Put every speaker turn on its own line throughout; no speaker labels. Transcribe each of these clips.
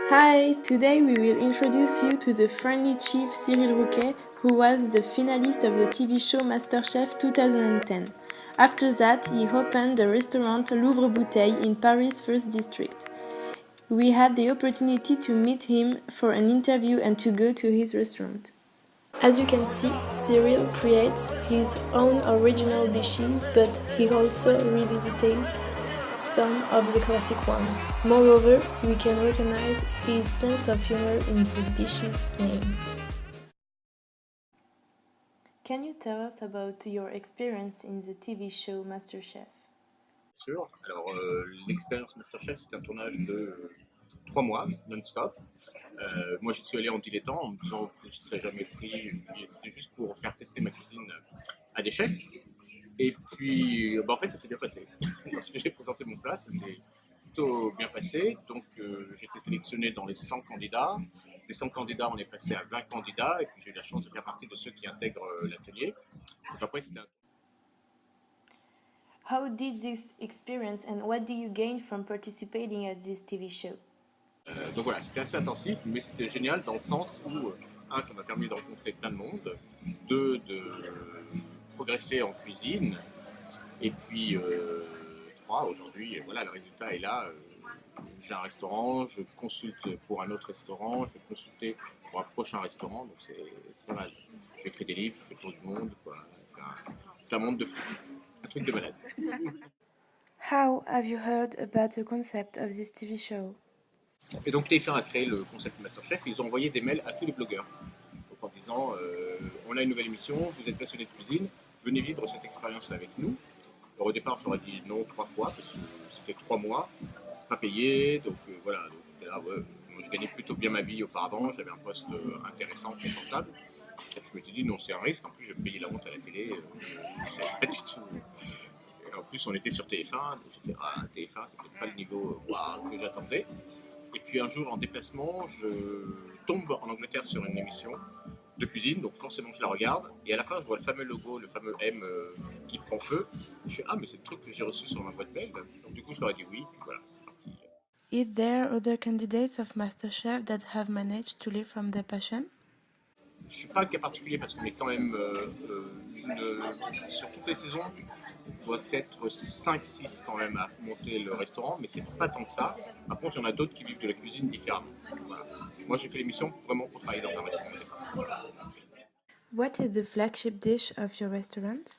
Hi, today we will introduce you to the friendly chef Cyril Rouquet, who was the finalist of the TV show MasterChef 2010. After that, he opened the restaurant Louvre Bouteille in Paris' First District. We had the opportunity to meet him for an interview and to go to his restaurant. As you can see, Cyril creates his own original dishes, but he also revisits some of the classic ones. Moreover, we can recognize his sense of humor in the dish's name. Can you tell us about your experience in the TV show MasterChef?
Sûr. Alors, l'expérience MasterChef, c'est un tournage de 3 mois, non-stop. Moi, j'y suis allé en dilettant, en me disant que je ne serais jamais pris. Et puis, c'était juste pour faire tester ma cuisine à des chefs. Et puis, en fait, ça s'est bien passé. Lorsque j'ai présenté mon plat, ça s'est plutôt bien passé. Donc, j'ai été sélectionné dans les 100 candidats. Des 100 candidats, on est passé à 20 candidats. Et puis, j'ai eu la chance de faire partie de ceux qui intègrent l'atelier. Donc, après, c'était un...
How did this experience and what do you gain from participating at this TV show?
Donc voilà, c'était assez intensif, mais c'était génial dans le sens où, un, ça m'a permis de rencontrer plein de monde, deux, de progresser en cuisine, et puis trois, aujourd'hui, voilà, le résultat est là. J'ai un restaurant, je consulte pour un autre restaurant, je vais consulter pour un prochain restaurant, donc c'est pas mal. J'écris des livres, je fais le tour du monde, quoi. C'est un monde de fou, un truc de malade.
How have you heard about the concept of this TV show?
Et donc TF1 a créé le concept MasterChef, ils ont envoyé des mails à tous les blogueurs. Donc en disant on a une nouvelle émission, vous êtes passionné de cuisine, venez vivre cette expérience avec nous. Alors au départ j'aurais dit non 3 fois parce que c'était 3 mois, pas payé, donc voilà, donc j'étais là, ouais. Moi je gagnais plutôt bien ma vie auparavant, j'avais un poste intéressant, confortable. Je me suis dit non c'est un risque, en plus je vais me payer la honte à la télé, pas du tout. Et en plus on était sur TF1, donc j'ai fait ah TF1 c'était pas le niveau que j'attendais. Et puis un jour en déplacement, je tombe en Angleterre sur une émission de cuisine, donc forcément je la regarde, et à la fin je vois le fameux logo, le fameux M qui prend feu. Je fais ah mais c'est le truc que j'ai reçu sur ma boîte mail. Donc du coup je leur ai dit oui, puis voilà, c'est parti.
Is there other candidates of MasterChef that have managed to live from their passion?
Je suis pas un cas particulier parce qu'on est quand même sur toutes les saisons, on doit être 5-6 quand même à monter le restaurant, mais c'est pas tant que ça. Par contre, il y en a d'autres qui vivent de la cuisine différemment. Voilà. Moi, j'ai fait l'émission vraiment pour travailler dans un restaurant.
What is the flagship dish of your restaurant?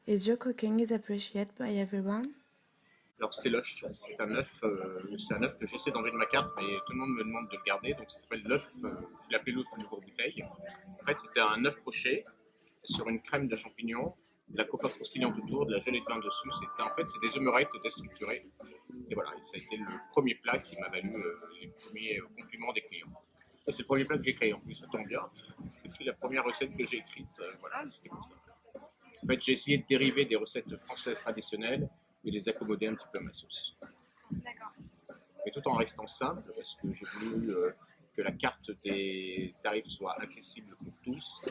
Is your cooking is appreciated by everyone?
Alors c'est l'œuf, c'est un œuf que j'essaie d'enlever de ma carte, mais tout le monde me demande de le garder, donc ça s'appelle l'œuf, je l'ai appelé l'œuf Louvre Bouteille. En fait c'était un œuf poché sur une crème de champignons, de la cocotte croustillante autour, de la gelée de vin dessus, c'est des œmerettes déstructurées. Et voilà, et ça a été le premier plat qui m'a valu les premiers compliments des clients. Et c'est le premier plat que j'ai créé en plus, ça tombe bien, c'était la première recette que j'ai écrite, voilà, c'était comme ça. En fait j'ai essayé de dériver des recettes françaises traditionnelles et les accommoder un petit peu à ma sauce.
D'accord.
Mais tout en restant simple, parce que j'ai voulu que la carte des tarifs soit accessible pour tous.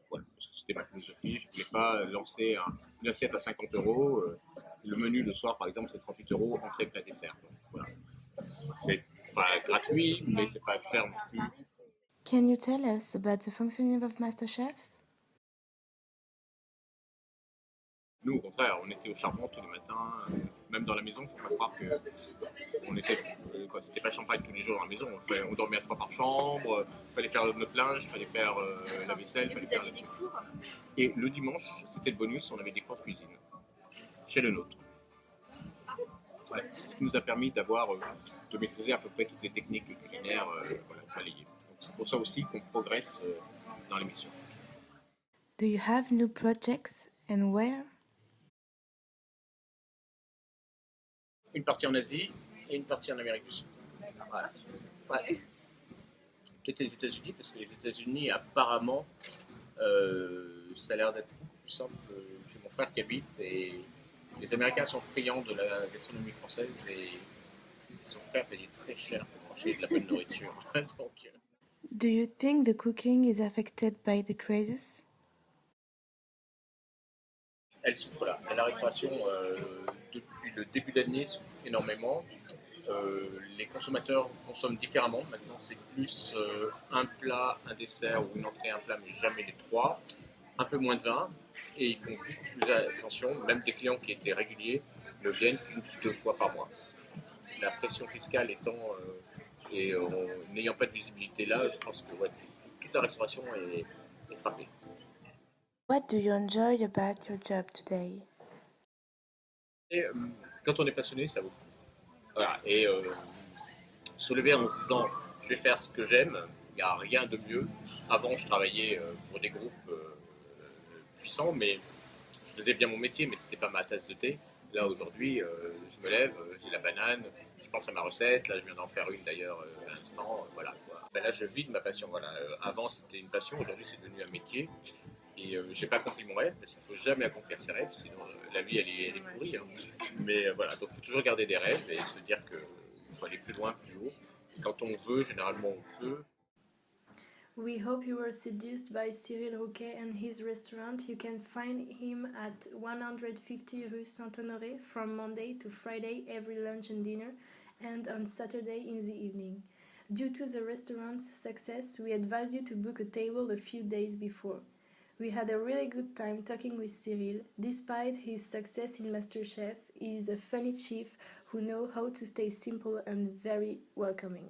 Voilà, c'était ma philosophie. Je ne voulais pas lancer une assiette à 50 €. Le menu le soir, par exemple, c'est 38 €, entrée, plat, dessert. Donc, voilà. C'est pas gratuit, mais c'est pas cher non plus.
Can you tell us about the functioning of MasterChef?
Nous, au contraire, on était au charbon tous les matins, même dans la maison. Il ne faut pas croire que on était, c'était pas champagne tous les jours dans la maison. On dormait à 3 par chambre, il fallait faire notre linge, il fallait faire la vaisselle.
Vous aviez des cours?
Et le dimanche, c'était le bonus, on avait des cours de cuisine chez le nôtre. Voilà, c'est ce qui nous a permis de maîtriser à peu près toutes les techniques culinaires balayées. Donc c'est pour ça aussi qu'on progresse dans l'émission.
Do you have new projects and where?
Une partie en Asie et une partie en Amérique du Sud. Voilà. Ouais. Peut-être les États-Unis, parce que les États-Unis, apparemment, ça a l'air d'être beaucoup plus simple. J'ai mon frère qui habite et les Américains sont friands de la gastronomie française et ils sont prêts à payer très cher pour manger de la bonne nourriture. Donc,
Do you think the cooking is affected by the crisis?
elle souffre là. La restauration depuis le début d'année souffre énormément. Les consommateurs consomment différemment. Maintenant, c'est plus un plat, un dessert ou une entrée, un plat, mais jamais les trois. Un peu moins de vin et ils font beaucoup plus attention. Même des clients qui étaient réguliers ne viennent qu'une ou deux fois par mois. La pression fiscale étant et n'ayant pas de visibilité là, je pense que ouais, toute la restauration est frappée.
What do you enjoy about your job today?
Et quand on est passionné, ça vaut. Voilà. Et se lever en se disant je vais faire ce que j'aime, il n'y a rien de mieux. Avant, je travaillais pour des groupes puissants, mais je faisais bien mon métier, mais c'était pas ma tasse de thé. Là, aujourd'hui, je me lève, j'ai la banane, je pense à ma recette. Là, je viens d'en faire une d'ailleurs à l'instant. Voilà, quoi. Ben là, je vis de ma passion. Voilà. Avant, c'était une passion, aujourd'hui, c'est devenu un métier. Et j'ai pas accompli mon rêve, parce qu'il faut jamais accomplir ses rêves, sinon la vie, elle est pourrie. Hein. Mais voilà, donc il faut toujours garder des rêves et se dire qu'il faut aller plus loin, plus haut. Et quand on veut, généralement, on peut.
We hope you were seduced by Cyril Rouquet and his restaurant. You can find him at 150 Rue Saint-Honoré from Monday to Friday every lunch and dinner, and on Saturday in the evening. Due to the restaurant's success, we advise you to book a table a few days before. We had a really good time talking with Cyril. Despite his success in MasterChef, he is a funny chef who knows how to stay simple and very welcoming.